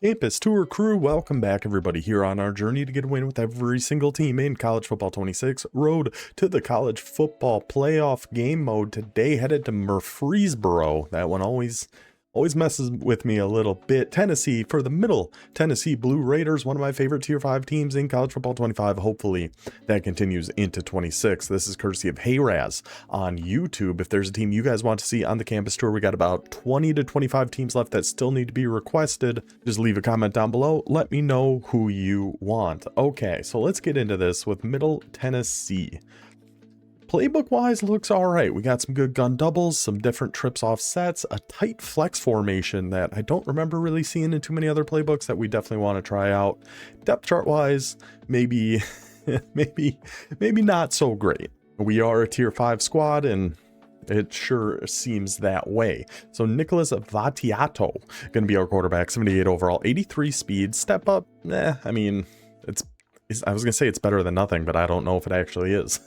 Campus Tour crew, welcome back everybody here on our journey to get a win with every single team in College Football 26. Road to the College Football Playoff game mode today, headed to Murfreesboro. That one always messes with me a little bit. Tennessee for the Middle Tennessee Blue Raiders, one of my favorite Tier 5 teams in College Football 25. Hopefully that continues into 26. This is courtesy of Hayraz on YouTube. If there's a team you guys want to see on the campus tour, we got about 20 to 25 teams left that still need to be requested. Just leave a comment down below. Let me know who you want. Okay, so let's get into this with Middle Tennessee. Playbook wise looks all right. We got some good gun doubles, some different trips off sets, a tight flex formation that I don't remember really seeing in too many other playbooks that we definitely want to try out. Depth chart wise, maybe maybe not so great. We are a tier 5 squad and it sure seems that way. So Nicholas Vattiato going to be our quarterback, 78 overall, 83 speed, step up. I mean, I was going to say it's better than nothing, but I don't know if it actually is.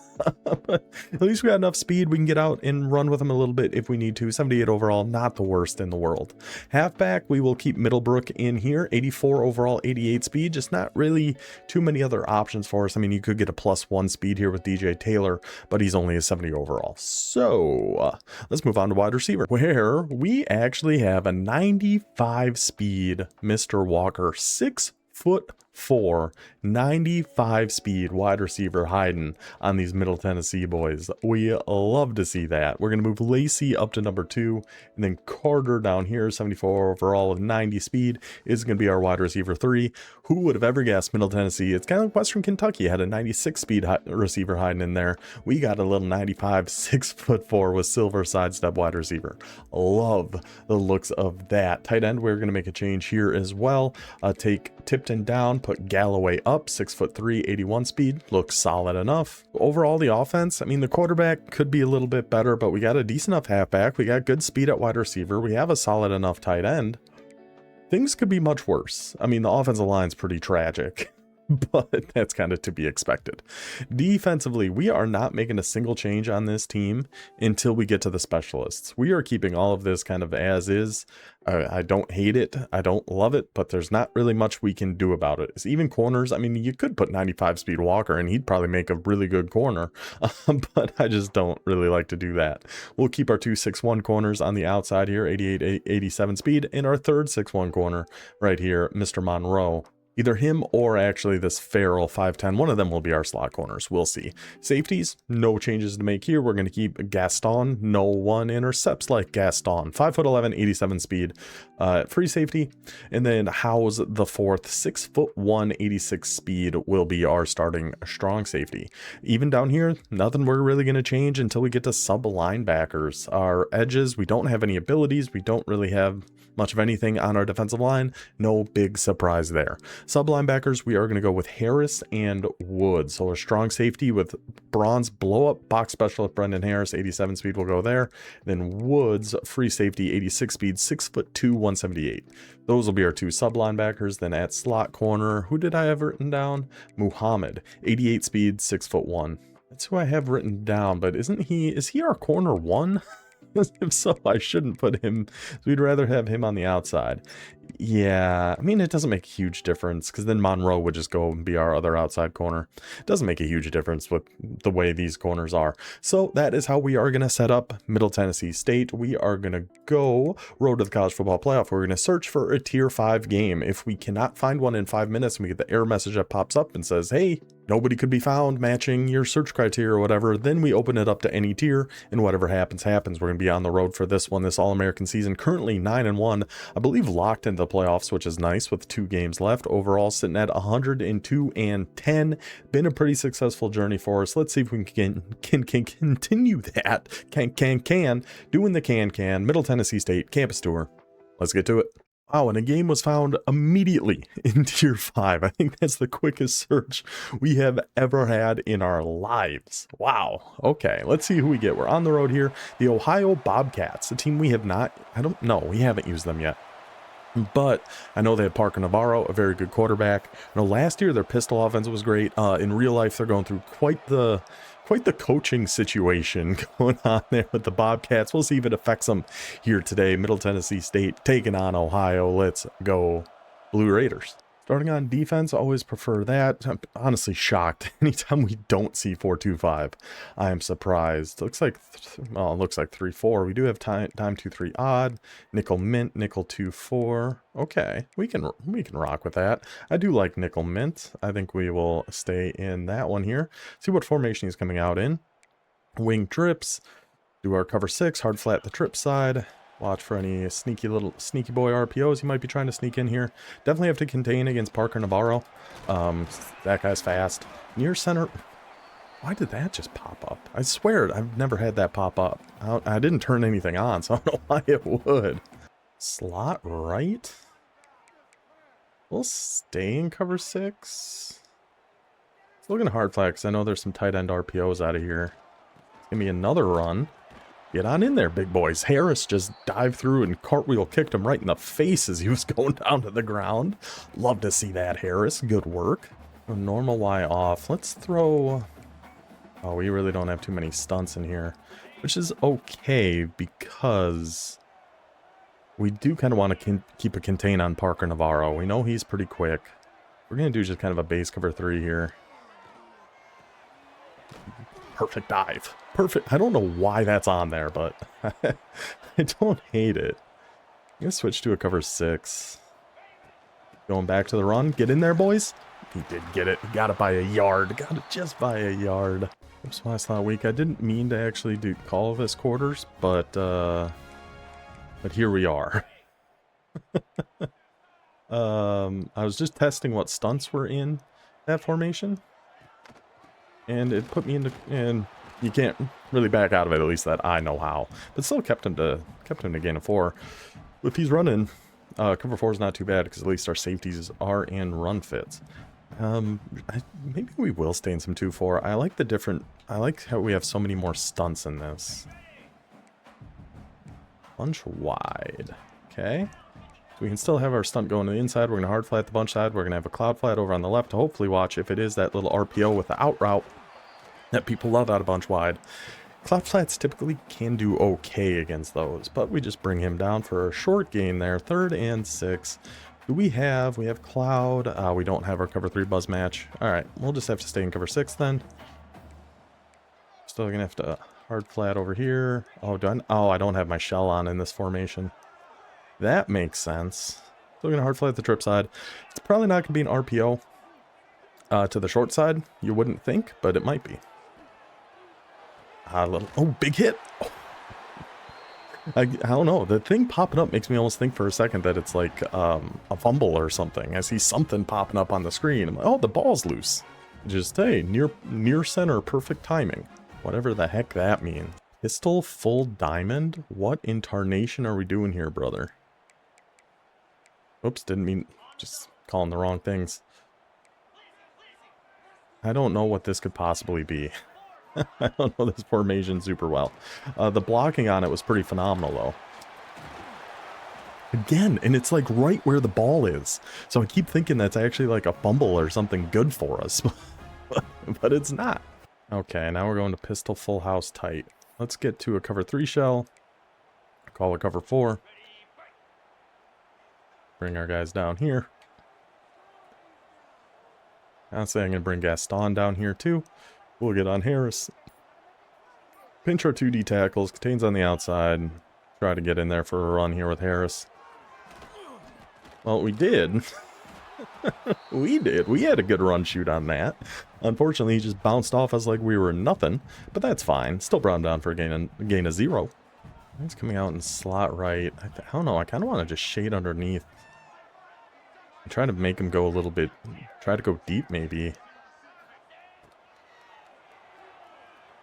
But at least we got enough speed. We can get out and run with him a little bit if we need to. 78 overall, not the worst in the world. Halfback, we will keep Middlebrook in here. 84 overall, 88 speed. Just not really too many other options for us. I mean, you could get a +1 speed here with DJ Taylor, but he's only a 70 overall. So let's move on to wide receiver, where we actually have a 95 speed Mr. Walker, 6'4", 95 speed wide receiver hiding on these Middle Tennessee boys. We love to see that. We're going to move Lacey up to number 2, and then Carter down here, 74 overall with 90 speed, is going to be our wide receiver 3. Who would have ever guessed Middle Tennessee? It's kind of like Western Kentucky had a 96 speed receiver hiding in there. We got a little 95, 6'4" with silver sidestep wide receiver. Love the looks of that. Tight end, we're going to make a change here as well. Take Tipton down, put Galloway up, 6'3", 81 speed, looks solid enough. Overall, the offense, I mean, the quarterback could be a little bit better, but we got a decent enough halfback. We got good speed at wide receiver. We have a solid enough tight end. Things could be much worse. I mean, the offensive line's pretty tragic, but that's kind of to be expected. Defensively, we are not making a single change on this team until we get to the specialists. We are keeping all of this kind of as is. I don't hate it. I don't love it, but there's not really much we can do about it. It's even corners. I mean, you could put 95 speed Walker and he'd probably make a really good corner, but I just don't really like to do that. We'll keep our 2 6'1" corners on the outside here, 88, 87 speed, and our third 6'1" corner right here, Mr. Monroe. Either him or actually this Farrell 5'10", one of them will be our slot corners. We'll see. Safeties, no changes to make here. We're going to keep Gaston. No one intercepts like Gaston. 5'11", 87 speed. Free safety. And then Howes the fourth, 6'1", 86 speed will be our starting strong safety. Even down here, nothing we're really going to change until we get to sub linebackers. Our edges, we don't have any abilities. We don't really have much of anything on our defensive line. No big surprise there. Sub linebackers, we are going to go with Harris and Woods. So a strong safety with bronze blow up box specialist Brendan Harris, 87 speed will go there. Then Woods, free safety, 86 speed, 6'2", 178. Those will be our 2 sub linebackers. Then at slot corner, who did I have written down? Muhammad, 88 speed, 6'1". That's who I have written down, but is he our corner 1? If so, I shouldn't put him. We'd rather have him on the outside. Yeah, I mean, it doesn't make a huge difference because then Monroe would just go and be our other outside corner. It doesn't make a huge difference with the way these corners are. So that is how we are going to set up Middle Tennessee State. We are going to go road to the College Football Playoff. We're going to search for a Tier 5 game. If we cannot find one in 5 minutes and we get the error message that pops up and says, hey, nobody could be found matching your search criteria or whatever, then we open it up to any tier and whatever happens, happens. We're going to be on the road for this one, this All-American season, currently 9-1, I believe locked into the playoffs, which is nice with 2 games left. Overall sitting at 102-10. Been a pretty successful journey for us. Let's see if we can continue that. Doing the can. Middle Tennessee State campus tour. Let's get to it. Wow, and a game was found immediately in Tier 5. I think that's the quickest search we have ever had in our lives. Wow. Okay, let's see who we get. We're on the road here. The Ohio Bobcats, a team we have not, we haven't used them yet. But I know they have Parker Navarro, a very good quarterback. I know last year their pistol offense was great. In real life, they're going through quite the coaching situation going on there with the Bobcats. We'll see if it affects them here today. Middle Tennessee State taking on Ohio. Let's go Blue Raiders. Starting on defense, always prefer that. I'm honestly shocked. Anytime we don't see 4-2-5, I am surprised. Looks like, well, it looks like 3-4. We do have dime 2-3 odd, nickel mint, nickel 2-4. Okay, we can rock with that. I do like nickel mint. I think we will stay in that one here. See what formation he's coming out in. Wing trips. Do our cover 6, hard flat the trip side. Watch for any sneaky boy RPOs he might be trying to sneak in here. Definitely have to contain against Parker Navarro. That guy's fast. Near center. Why did that just pop up? I swear I've never had that pop up. I didn't turn anything on, so I don't know why it would. Slot right. We'll stay in cover 6. It's looking hard flat because I know there's some tight end RPOs out of here. It's going to be another run. Get on in there, big boys. Harris just dived through and cartwheel kicked him right in the face as he was going down to the ground. Love to see that, Harris. Good work. A normal Y off. Let's throw... Oh, we really don't have too many stunts in here, which is okay because we do kind of want to keep a contain on Parker Navarro. We know he's pretty quick. We're going to do just kind of a base cover 3 here. Perfect dive. Perfect. I don't know why that's on there, but I don't hate it. I'm going to switch to a cover 6. Going back to the run. Get in there, boys. He did get it. He got it by a yard. Got it just by a yard. Oops, my slot week. I didn't mean to actually call this quarters, but here we are. I was just testing what stunts were in that formation. And it put me into, and you can't really back out of it, at least that I know how. But still kept him to gain a 4. If he's running, cover 4 is not too bad because at least our safeties are in run fits. Maybe we will stay in some 2-4. I like how we have so many more stunts in this. Bunch wide. Okay. So we can still have our stunt going to the inside. We're going to hard flat the bunch side. We're going to have a cloud flat over on the left to hopefully watch if it is that little RPO with the out route that people love out of bunch wide. Cloud flats typically can do okay against those, but we just bring him down for a short gain there. 3rd and 6. We have cloud. We don't have our cover 3 buzz match. All right, we'll just have to stay in cover 6 then. Still going to have to hard flat over here. Oh, done. Oh, I don't have my shell on in this formation. That makes sense. Still going to hard flat the trip side. It's probably not going to be an RPO to the short side. You wouldn't think, but it might be. Oh, big hit. Oh. I don't know. The thing popping up makes me almost think for a second that it's like a fumble or something. I see something popping up on the screen. I'm like, oh, the ball's loose. Just, hey, near center, perfect timing. Whatever the heck that means. Pistol full diamond? What in tarnation are we doing here, brother? Oops, didn't mean, just calling the wrong things. I don't know what this could possibly be. I don't know this formation super well. The blocking on it was pretty phenomenal, though. Again, and it's like right where the ball is. So I keep thinking that's actually like a fumble or something good for us. But it's not. Okay, now we're going to pistol full house tight. Let's get to a cover 3 shell. Call a cover 4. Bring our guys down here. Honestly, I'm going to bring Gaston down here too. We'll get on Harris. Pinch our 2D tackles. Contains on the outside. Try to get in there for a run here with Harris. Well, we did. We did. We had a good run shoot on that. Unfortunately, he just bounced off us like we were nothing. But that's fine. Still brought him down for a gain of 0. He's coming out in slot right. I don't know. I kind of want to just shade underneath. I'm trying to make him go a little bit. Try to go deep, maybe.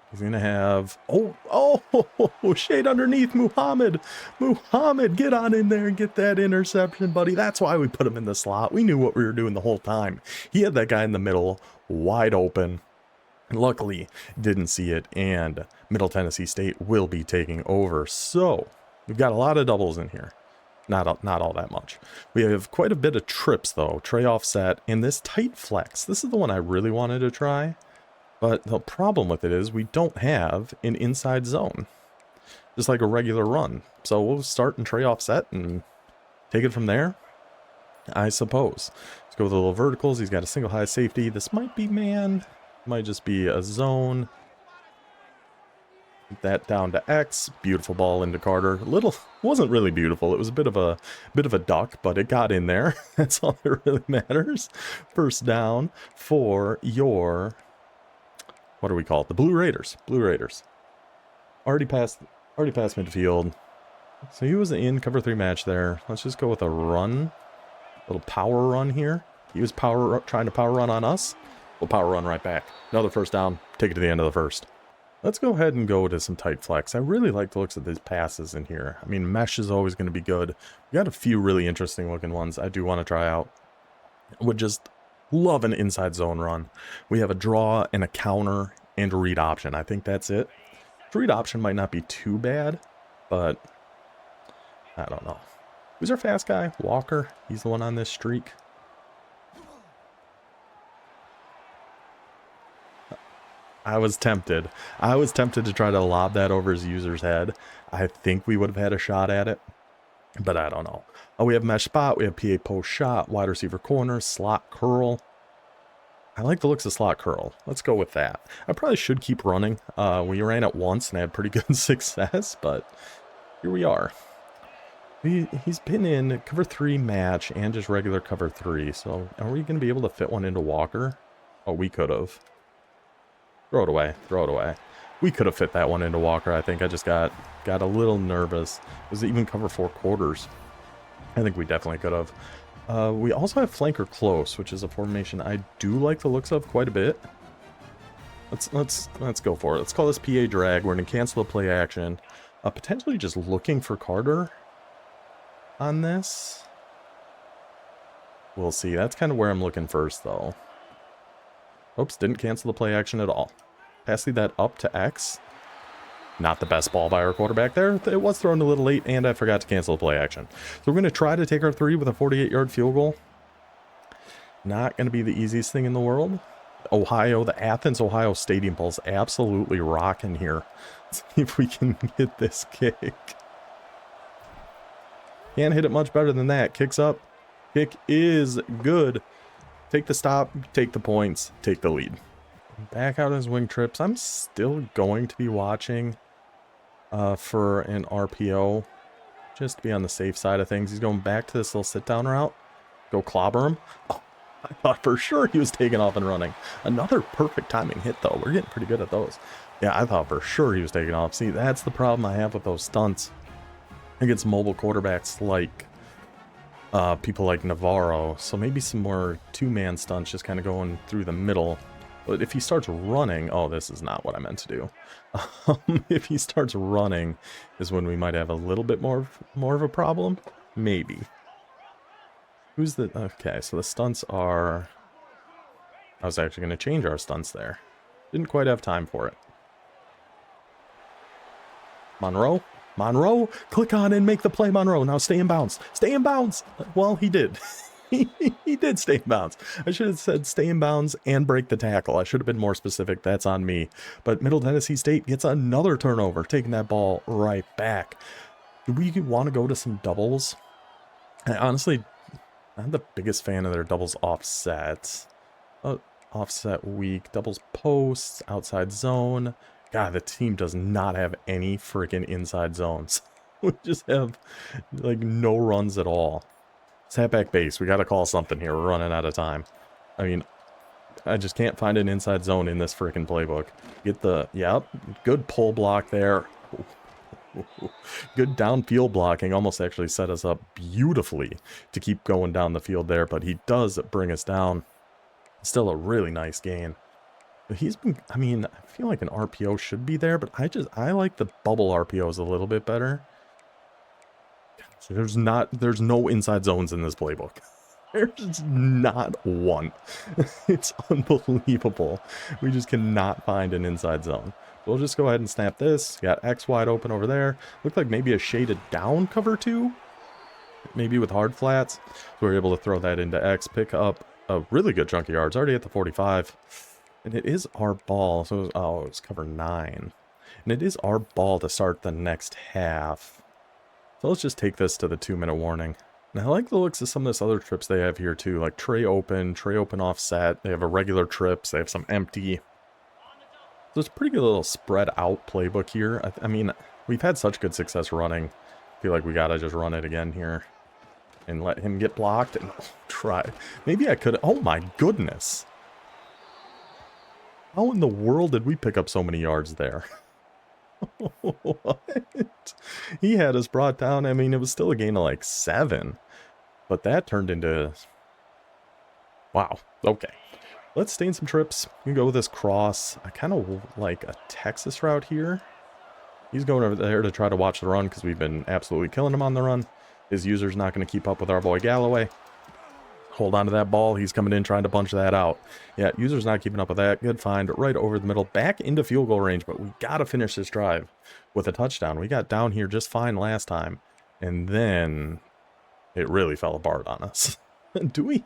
He's going to have... Oh, shade underneath Muhammad. Muhammad, get on in there and get that interception, buddy. That's why we put him in the slot. We knew what we were doing the whole time. He had that guy in the middle, wide open. Luckily, didn't see it, and Middle Tennessee State will be taking over. So, we've got a lot of doubles in here. Not all that much. We have quite a bit of trips, though. Tray offset, and this tight flex. This is the one I really wanted to try. But the problem with it is we don't have an inside zone. Just like a regular run. So we'll start in tray offset and take it from there. I suppose. Let's go with the little verticals. He's got a single high safety. This might be man. Might just be a zone. That down to X. Beautiful ball into Carter. Little wasn't really beautiful. It was a bit of a duck, but it got in there. That's all that really matters. First down for your, what do we call it? The Blue Raiders. Blue Raiders. Already passed midfield. So he was in cover 3 match there. Let's just go with a run. Little power run here. He was trying to power run on us. We'll power run right back. Another first down. Take it to the end of the first. Let's go ahead and go to some tight flex. I really like the looks of these passes in here. I mean, mesh is always going to be good. We got a few really interesting looking ones I do want to try out. Would just love an inside zone run. We have a draw and a counter and a read option. I think that's it. Read option might not be too bad, but I don't know. Who's our fast guy? Walker. He's the one on this streak. I was tempted. I was tempted to try to lob that over his user's head. I think we would have had a shot at it, but I don't know. Oh, we have mesh spot. We have PA post shot, wide receiver corner, slot curl. I like the looks of slot curl. Let's go with that. I probably should keep running. We ran it once and had pretty good success, but here we are. He's been in cover 3 match and just regular cover 3. So are we going to be able to fit one into Walker? Oh, we could have. Throw it away. Throw it away. We could have fit that one into Walker. I think I just got a little nervous. Was it even cover 4 quarters? I think we definitely could have. We also have flanker close, which is a formation I do like the looks of quite a bit. Let's go for it. Let's call this PA drag. We're going to cancel the play action. Potentially just looking for Carter on this. We'll see. That's kind of where I'm looking first, though. Oops, didn't cancel the play action at all. Passing that up to X. Not the best ball by our quarterback there. It was thrown a little late, and I forgot to cancel the play action. So we're going to try to take our 3 with a 48-yard field goal. Not going to be the easiest thing in the world. Ohio, the Athens, Ohio Stadium Pulse absolutely rocking here. Let's see if we can get this kick. Can't hit it much better than that. Kicks up. Kick is good. Take the stop, take the points, take the lead. Back out his wing trips. I'm still going to be watching for an RPO. Just to be on the safe side of things. He's going back to this little sit-down route. Go clobber him. Oh, I thought for sure he was taking off and running. Another perfect timing hit, though. We're getting pretty good at those. Yeah, I thought for sure he was taking off. See, that's the problem I have with those stunts against mobile quarterbacks like people like Navarro. So maybe some more 2-man stunts just kind of going through the middle. But if he starts running, oh, this is not what I meant to do. If he starts running is when we might have a little bit more of a problem. Maybe. Who's the... Okay, so the stunts are... I was actually going to change our stunts there. Didn't quite have time for it. Monroe? Monroe, click on and make the play, Monroe. Now stay in bounds. Stay in bounds. Well, he did. He did stay in bounds. I should have said stay in bounds and break the tackle. I should have been more specific. That's on me. But Middle Tennessee State gets another turnover, taking that ball right back. Do we want to go to some doubles? I honestly, I'm the biggest fan of their doubles offsets. Offset weak, doubles posts, outside zone. God, the team does not have any freaking inside zones. We just have, like, no runs at all. Setback base. We got to call something here. We're running out of time. I mean, I just can't find an inside zone in this freaking playbook. Get the... Yep. Good pull block there. Good downfield blocking. Almost actually set us up beautifully to keep going down the field there. But he does bring us down. Still a really nice gain. He's been, I mean, I feel like an RPO should be there, but I like the bubble RPOs a little bit better. So there's no inside zones in this playbook. There's not one. It's unbelievable. We just cannot find an inside zone. We'll just go ahead and snap this. Got X wide open over there. Looked like maybe a shaded down cover 2. Maybe with hard flats. So we're able to throw that into X, pick up a really good chunk of yards. Already at the 45. And it is our ball, so it's cover 9. And it is our ball to start the next half. So let's just take this to the 2-minute warning. And I like the looks of some of this other trips they have here too, like tray open offset. They have a regular trips, they have some empty. So it's a pretty good little spread out playbook here. I mean, we've had such good success running. I feel like we gotta just run it again here. And let him get blocked and try. Maybe I could, oh my goodness. How in the world did we pick up so many yards there? What? He had us brought down. I mean, it was still a gain of like 7. But that turned into... Wow. Okay. Let's stay in some trips. We can go with this cross. I kind of like a Texas route here. He's going over there to try to watch the run because we've been absolutely killing him on the run. His user's not going to keep up with our boy Galloway. Hold on to that ball. He's coming in trying to punch that out. Yeah, user's not keeping up with that. Good find right over the middle. Back into field goal range, but we got to finish this drive with a touchdown. We got down here just fine last time. And then it really fell apart on us. Do we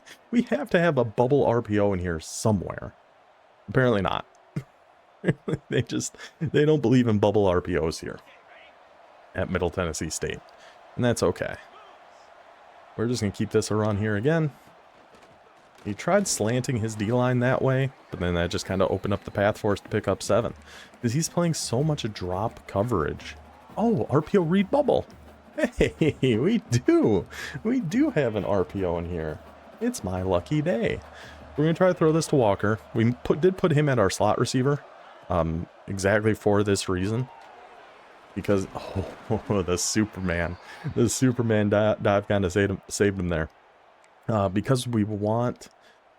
have to have a bubble RPO in here somewhere? Apparently not. They don't believe in bubble RPOs here at Middle Tennessee State. And that's okay. We're just going to keep this a run here again. He tried slanting his D-line that way, but then that just kind of opened up the path for us to pick up 7. Because he's playing so much drop coverage. Oh, RPO read bubble. Hey, we do. We do have an RPO in here. It's my lucky day. We're going to try to throw this to Walker. We did put him at our slot receiver. Exactly for this reason. Because, oh, the Superman dive kind of saved him there. Because we want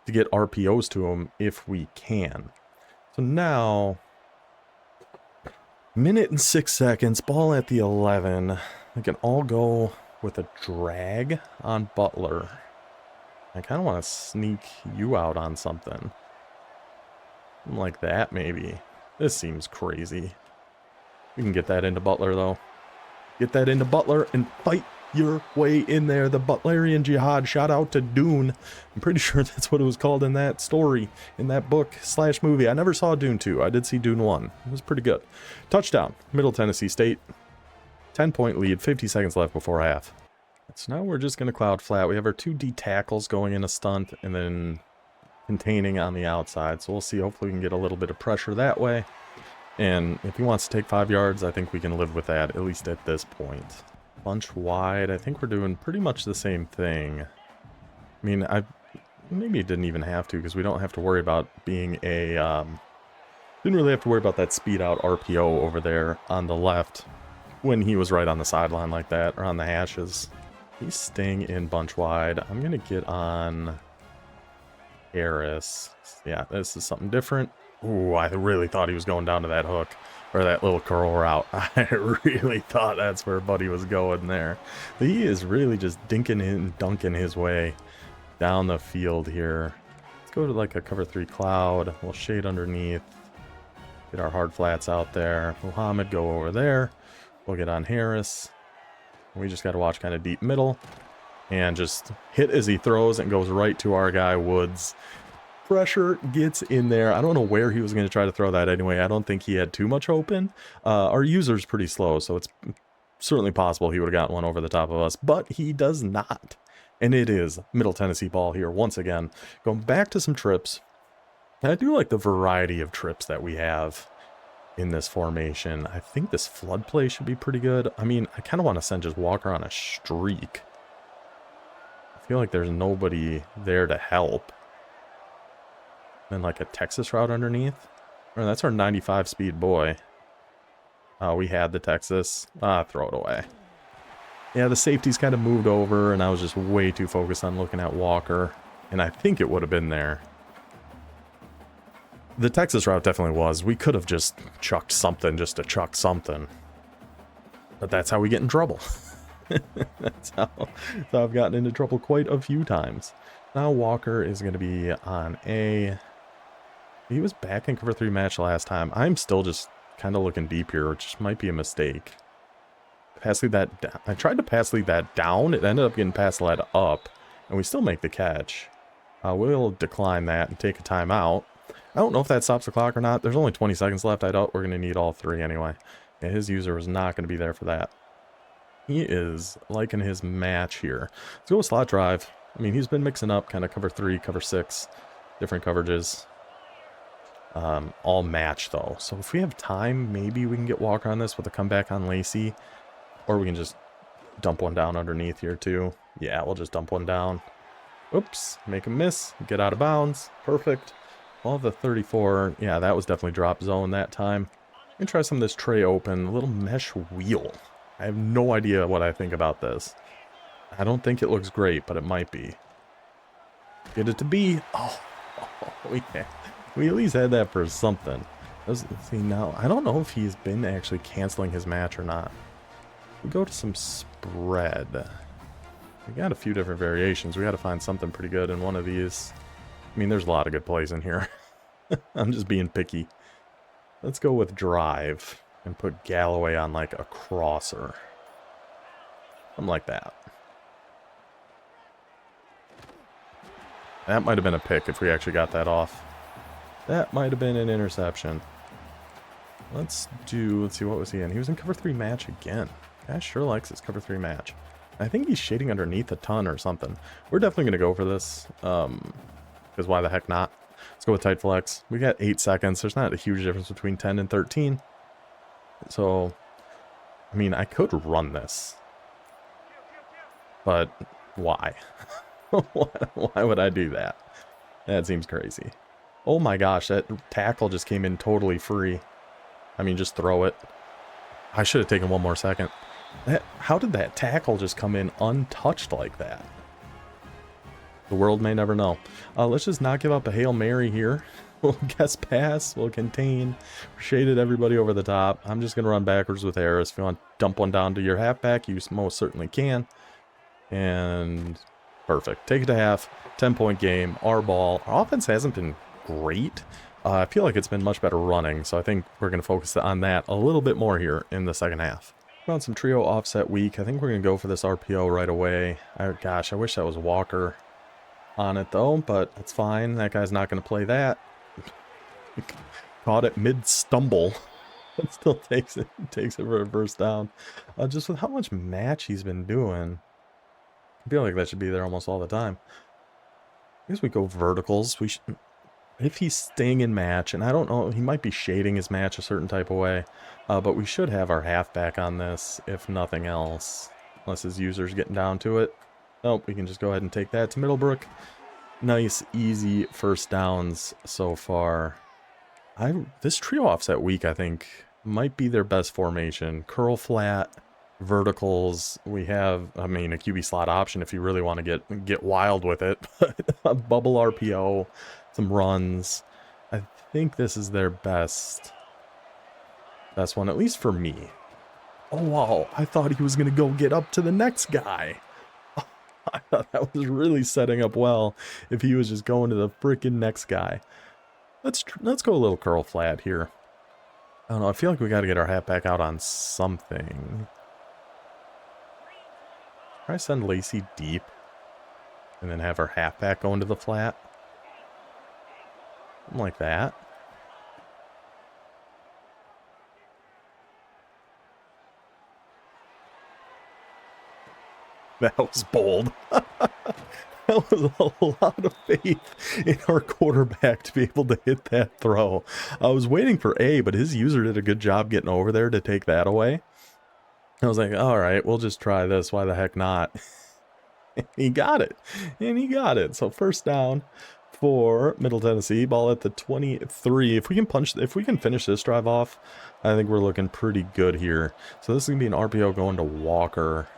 to get RPOs to him if we can. So now, minute and 6 seconds, ball at the 11. We can all go with a drag on Butler. I kind of want to sneak you out on something. Something like that, maybe. This seems crazy. We can get that into Butler, though. Get that into Butler and fight your way in there. The Butlerian Jihad. Shout out to Dune. I'm pretty sure that's what it was called in that story, in that book / movie. I never saw Dune 2. I did see Dune 1. It was pretty good. Touchdown. Middle Tennessee State. 10-point lead. 50 seconds left before half. So now we're just going to cloud flat. We have our 2 D tackles going in a stunt and then containing on the outside. So we'll see. Hopefully we can get a little bit of pressure that way. And if he wants to take 5 yards, I think we can live with that, at least at this point. Bunch wide. I think we're doing pretty much the same thing. I mean, I maybe didn't even have to because we don't have to worry about being a... didn't really have to worry about that speed out RPO over there on the left when he was right on the sideline like that, or on the hashes. He's staying in bunch wide. I'm going to get on Harris. Yeah, this is something different. Ooh, I really thought he was going down to that hook, or that little curl route. I really thought that's where Buddy was going there. He is really just dinking and dunking his way down the field here. Let's go to like a cover 3 cloud. We'll shade underneath. Get our hard flats out there. Muhammad, go over there. We'll get on Harris. We just got to watch kind of deep middle. And just hit as he throws and goes right to our guy, Woods. Pressure gets in there. I don't know where he was going to try to throw that anyway. I don't think he had too much open. Our user's pretty slow, so it's certainly possible he would have gotten one over the top of us, but he does not. And it is Middle Tennessee ball here once again. Going back to some trips. And I do like the variety of trips that we have in this formation. I think this flood play should be pretty good. I mean, I kind of want to send just Walker on a streak. I feel like there's nobody there to help. And like a Texas route underneath. Or that's our 95 speed boy. We had the Texas. Throw it away. Yeah, the safety's kind of moved over, and I was just way too focused on looking at Walker. And I think it would have been there. The Texas route definitely was. We could have just chucked something just to chuck something. But that's how we get in trouble. That's how I've gotten into trouble quite a few times. Now Walker is going to be on A. He was back in cover 3 match last time. I'm still just kind of looking deep here, which might be a mistake. Pass lead that down. I tried to pass lead that down. It ended up getting pass led up, and we still make the catch. We'll decline that and take a timeout. I don't know if that stops the clock or not. There's only 20 seconds left. I doubt we're going to need all 3 anyway. Yeah, his user was not going to be there for that. He is liking his match here. Let's go with slot drive. I mean, he's been mixing up kind of cover 3, cover 6, different coverages. All match, though. So if we have time, maybe we can get Walker on this with a comeback on Lacey. Or we can just dump one down underneath here, too. Yeah, we'll just dump one down. Oops, make a miss. Get out of bounds. Perfect. All the 34. Yeah, that was definitely drop zone that time. Let me try some of this tray open. A little mesh wheel. I have no idea what I think about this. I don't think it looks great, but it might be. Get it to be. Oh, we at least had that for something. See, now, I don't know if he's been actually canceling his match or not. We go to some spread. We got a few different variations. We got to find something pretty good in one of these. I mean, there's a lot of good plays in here. I'm just being picky. Let's go with drive and put Galloway on like a crosser. Something like that. That might have been a pick if we actually got that off. That might have been an interception. Let's see, what was he in? He was in cover 3 match again. Guy sure likes his cover 3 match. I think he's shading underneath a ton or something. We're definitely going to go for this. Because why the heck not? Let's go with tight flex. We got 8 seconds. There's not a huge difference between 10 and 13. So, I mean, I could run this. But why? Why would I do that? That seems crazy. Oh my gosh, that tackle just came in totally free. I mean, just throw it. I should have taken one more second. How did that tackle just come in untouched like that? The world may never know. Let's just not give up a Hail Mary here. We'll guess pass. We'll contain. Shaded everybody over the top. I'm just going to run backwards with Harris. If you want to dump one down to your halfback, you most certainly can. And perfect. Take it to half. 10-point game. Our ball. Our offense hasn't been great. I feel like it's been much better running, so I think we're going to focus on that a little bit more here in the second half. We're on some trio offset week. I think we're going to go for this RPO right away. Gosh, I wish that was Walker on it, though, but that's fine. That guy's not going to play that. Caught it mid-stumble. But still takes it for a first down. Just with how much match he's been doing, I feel like that should be there almost all the time. I guess we go verticals. We should... If he's staying in match, and I don't know, he might be shading his match a certain type of way, but we should have our halfback on this, if nothing else, unless his user's getting down to it. Nope, we can just go ahead and take that to Middlebrook. Nice, easy first downs so far. This trio offset week, I think, might be their best formation. Curl flat, verticals. We have, I mean, a QB slot option if you really want to get wild with it. A bubble RPO. Some runs. I think this is their best one, at least for me. Oh, wow. I thought he was going to go get up to the next guy. I thought that was really setting up well if he was just going to the freaking next guy. Let's go a little curl flat here. I don't know. I feel like we got to get our halfback out on something. Try send Lacey deep and then have our halfback go into the flat. Something like that. That was bold. That was a lot of faith in our quarterback to be able to hit that throw. I was waiting for A, but his user did a good job getting over there to take that away. I was like, all right, we'll just try this. Why the heck not? He got it. And he got it. So first down for Middle Tennessee, ball at the 23. If we can finish this drive off, I think we're looking pretty good here. So this is gonna be an RPO going to Walker,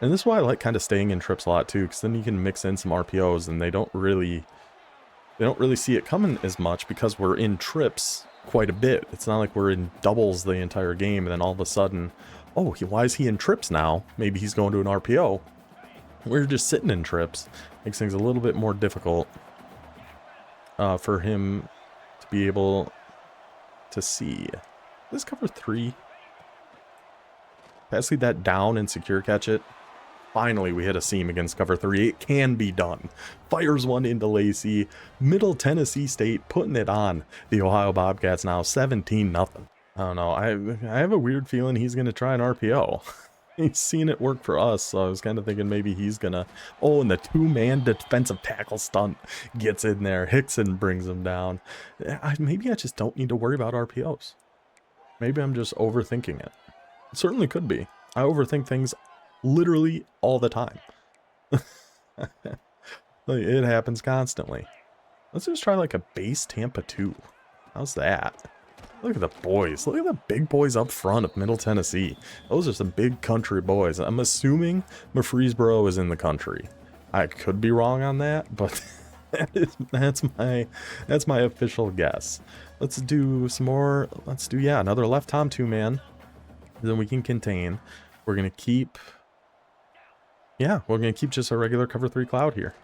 and this is why I like kind of staying in trips a lot too, because then you can mix in some RPOs, and they don't really see it coming as much because we're in trips quite a bit. It's not like we're in doubles the entire game, and then all of a sudden, oh, why is he in trips now? Maybe he's going to an RPO. We're just sitting in trips. Makes things a little bit more difficult for him to be able to see. This cover 3. Pass lead that down and secure catch it. Finally, we hit a seam against cover 3. It can be done. Fires one into Lacey. Middle Tennessee State putting it on the Ohio Bobcats now 17-0. I don't know. I have a weird feeling he's going to try an RPO. He's seen it work for us, so I was kind of thinking maybe he's gonna... Oh, and the two-man defensive tackle stunt gets in there. Hickson brings him down. Maybe I just don't need to worry about RPOs. Maybe I'm just overthinking it. It certainly could be. I overthink things literally all the time. Like, it happens constantly. Let's just try like a base Tampa 2. How's that? Look at the boys. Look at the big boys up front of Middle Tennessee. Those are some big country boys. I'm assuming Murfreesboro is in the country. I could be wrong on that, but that's my official guess. Let's do some more. Let's do, yeah, another left Tom 2-man. Then we can contain. We're going to keep... Yeah, we're going to keep just a regular cover 3 cloud here.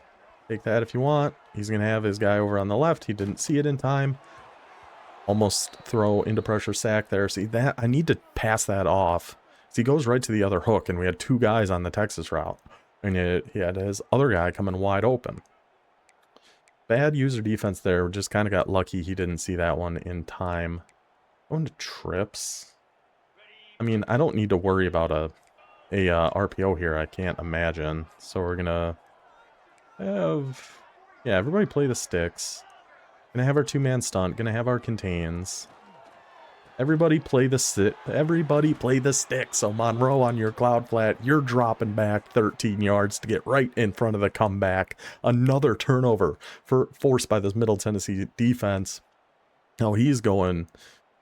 Take that if you want. He's going to have his guy over on the left. He didn't see it in time. Almost throw into pressure sack there. See that? I need to pass that off. See, he goes right to the other hook, and we had 2 guys on the Texas route. And he had his other guy coming wide open. Bad user defense there. Just kind of got lucky he didn't see that one in time. Going to trips. I mean, I don't need to worry about a RPO here, I can't imagine. So we're gonna have... Yeah, everybody play the sticks. Gonna have our 2-man stunt. Gonna have our contains. Everybody play the sticks. So Monroe on your cloud flat, you're dropping back 13 yards to get right in front of the comeback. Another turnover forced by this Middle Tennessee defense. Now he's been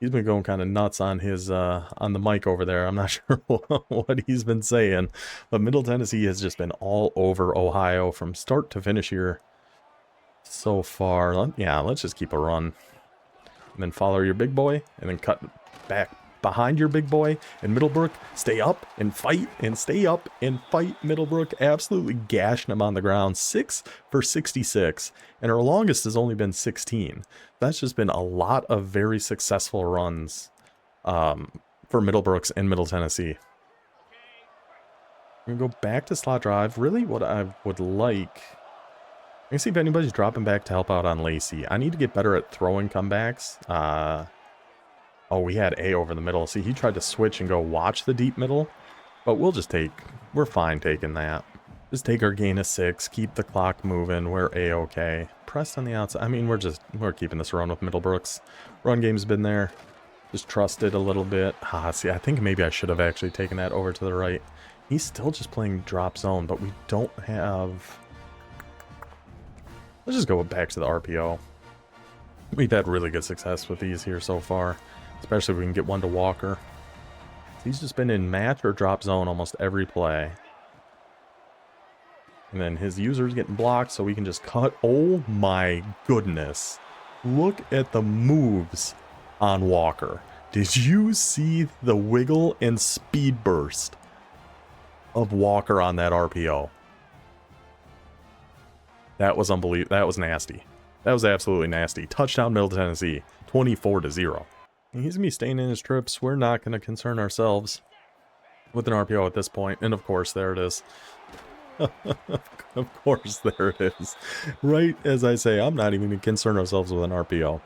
going kind of nuts on his on the mic over there. I'm not sure what he's been saying, but Middle Tennessee has just been all over Ohio from start to finish here so far. Yeah, let's just keep a run. And then follow your big boy, and then cut back behind your big boy. And Middlebrook, stay up and fight, and stay up and fight. Middlebrook absolutely gashing him on the ground. 6 for 66, and our longest has only been 16. That's just been a lot of very successful runs for Middlebrooks and Middle Tennessee. I'm going to go back to slot drive. Really what I would like... Let me see if anybody's dropping back to help out on Lacey. I need to get better at throwing comebacks. Oh, we had A over the middle. See, he tried to switch and go watch the deep middle. But we're fine taking that. Just take our gain of 6, keep the clock moving. We're A-okay. Pressed on the outside. I mean, we're keeping this run with Middlebrooks. Run game's been there. Just trust it a little bit. See, I think maybe I should have actually taken that over to the right. He's still just playing drop zone, but we don't have... Let's just go back to the RPO. We've had really good success with these here so far. Especially if we can get one to Walker. He's just been in match or drop zone almost every play. And then his user's getting blocked, so we can just cut. Oh my goodness. Look at the moves on Walker. Did you see the wiggle and speed burst of Walker on that RPO? That was unbelievable. That was nasty. That was absolutely nasty. Touchdown Middle Tennessee, 24-0. He's going to be staying in his trips. We're not going to concern ourselves with an RPO at this point. And of course, there it is. Of course, there it is. Right as I say, I'm not even going to concern ourselves with an RPO.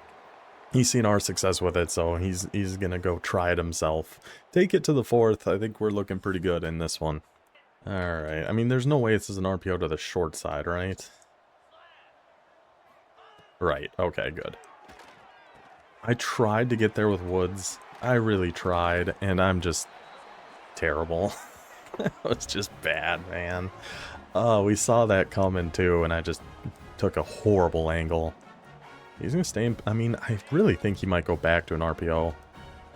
He's seen our success with it, so he's going to go try it himself. Take it to the 4th. I think we're looking pretty good in this one. All right. I mean, there's no way this is an RPO to the short side, right? Right. Okay, good. I tried to get there with Woods. I really tried, and I'm just terrible. It was just bad, man. We saw that coming, too, and I just took a horrible angle. He's going to stay in... I mean, I really think he might go back to an RPO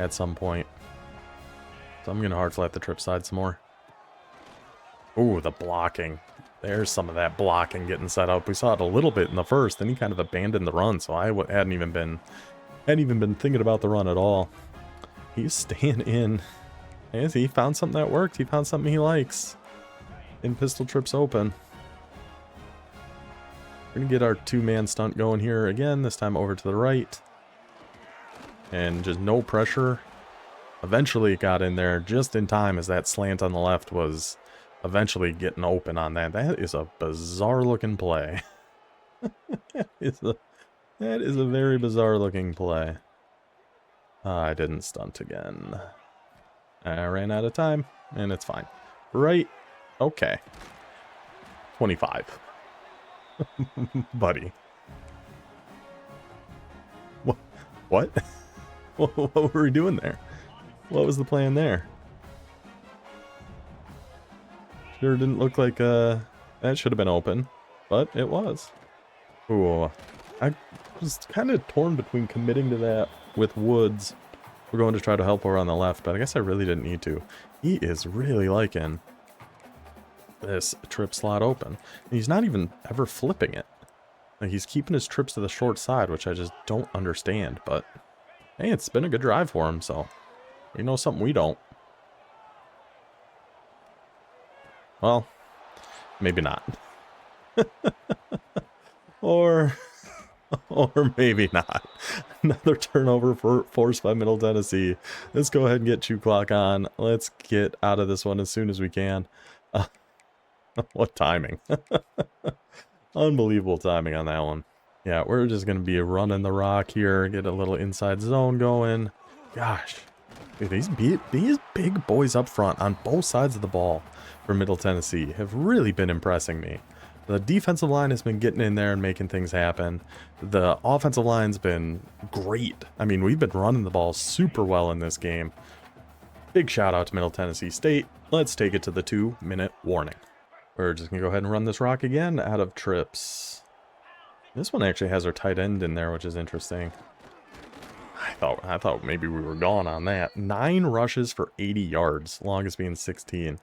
at some point. So I'm going to hard flat the trip side some more. Ooh, the blocking. There's some of that blocking getting set up. We saw it a little bit in the first, then he kind of abandoned the run, so I hadn't even been thinking about the run at all. He's staying in. As he found something that worked. He found something he likes. In pistol trips open. We're going to get our 2-man stunt going here again, this time over to the right. And just no pressure. Eventually it got in there just in time as that slant on the left was eventually getting open on that. That is a bizarre looking play. That is a very bizarre looking play. I didn't stunt again. I ran out of time, and it's fine. Right? Okay. 25. Buddy. What? What were we doing there? What was the plan there? Sure didn't look like that should have been open, but it was. Ooh, I was kind of torn between committing to that with Woods. We're going to try to help her on the left, but I guess I really didn't need to. He is really liking this trip slot open. And he's not even ever flipping it. Like, he's keeping his trips to the short side, which I just don't understand, but hey, it's been a good drive for him, so we know something we don't. Well, maybe not. or maybe not. Another turnover forced by Middle Tennessee. Let's go ahead and get 2 clock on. Let's get out of this one as soon as we can. What timing. Unbelievable timing on that one. Yeah, we're just going to be running the rock here, get a little inside zone going. Gosh, dude, these big boys up front on both sides of the ball for Middle Tennessee have really been impressing me. The defensive line has been getting in there and making things happen. The offensive line's been great. I mean, we've been running the ball super well in this game. Big shout out to Middle Tennessee State. Let's take it to the 2-minute warning. We're just going to go ahead and run this rock again out of trips. This one actually has our tight end in there, which is interesting. I thought maybe we were gone on that. 9 rushes for 80 yards, longest being 16.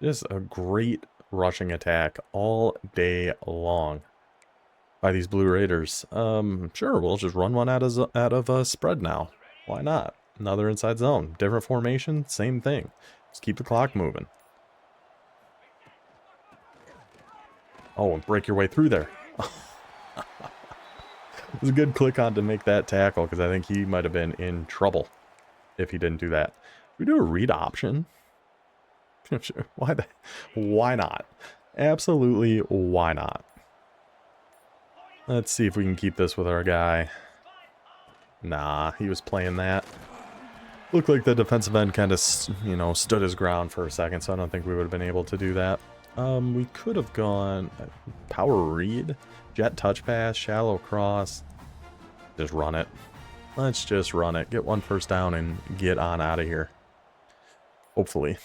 Just a great rushing attack all day long by these Blue Raiders. Sure, we'll just run one out of a spread now. Why not? Another inside zone. Different formation, same thing. Just keep the clock moving. Oh, and break your way through there. It was a good click on to make that tackle, because I think he might have been in trouble if he didn't do that. We do a read option. Sure. Why not? Absolutely, why not? Let's see if we can keep this with our guy. Nah, he was playing that. Looked like the defensive end kind of, stood his ground for a second, so I don't think we would have been able to do that. We could have gone power read, jet touch pass, shallow cross. Just run it. Let's just run it. Get 1 first down and get on out of here. Hopefully.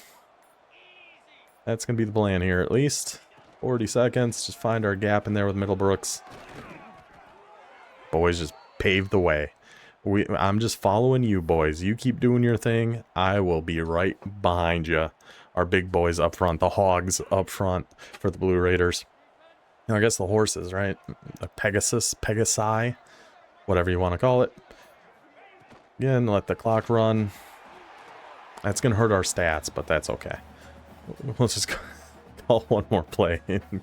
That's going to be the plan here, at least. 40 seconds. Just find our gap in there with Middlebrooks. Boys just paved the way. I'm just following you, boys. You keep doing your thing. I will be right behind you. Our big boys up front. The Hogs up front for the Blue Raiders. I guess the horses, right? The Pegasi, whatever you want to call it. Again, let the clock run. That's going to hurt our stats, but that's okay. Let's just call one more play and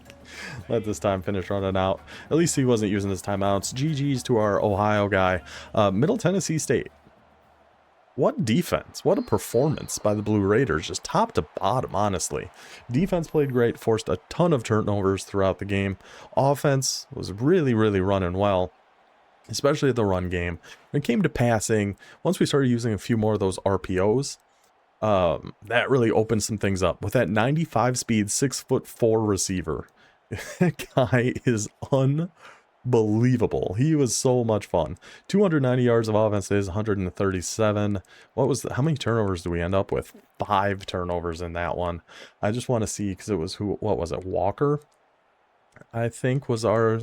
let this time finish running out. At least he wasn't using his timeouts. GG's to our Ohio guy. Middle Tennessee State. What defense? What a performance by the Blue Raiders, just top to bottom, honestly. Defense played great, forced a ton of turnovers throughout the game. Offense was really, really running well, especially the run game. When it came to passing, once we started using a few more of those RPOs, that really opened some things up. With that 95 speed, 6'4" receiver, that guy is unbelievable. He was so much fun. 290 yards of offense is 137. How many turnovers do we end up with? 5 turnovers in that one. I just want to see, because it was what was it? Walker, I think was our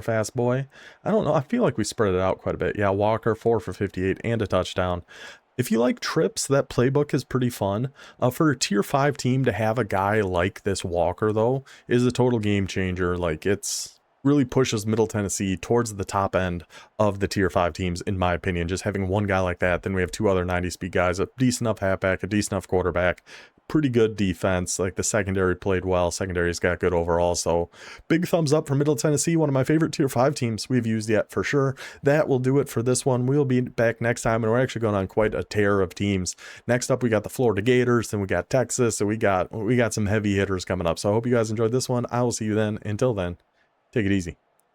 fast boy. I don't know. I feel like we spread it out quite a bit. Yeah, Walker 4 for 58 and a touchdown. If you like trips, that playbook is pretty fun. For a tier 5 team to have a guy like this Walker, though, is a total game changer. Like, it's really pushes Middle Tennessee towards the top end of the tier 5 teams, in my opinion. Just having one guy like that, then we have 2 other 90 speed guys, a decent enough halfback, a decent enough quarterback, pretty good defense. Like, the secondary played well. Secondary's got good overall. So big thumbs up for Middle Tennessee. One of my favorite tier 5 teams we've used yet, for sure. That will do it for this one. We'll be back next time, and we're actually going on quite a tear of teams. Next up, we got the Florida Gators, then we got Texas. So we got some heavy hitters coming up. So I hope you guys enjoyed this one. I will see you then. Until then, take it easy.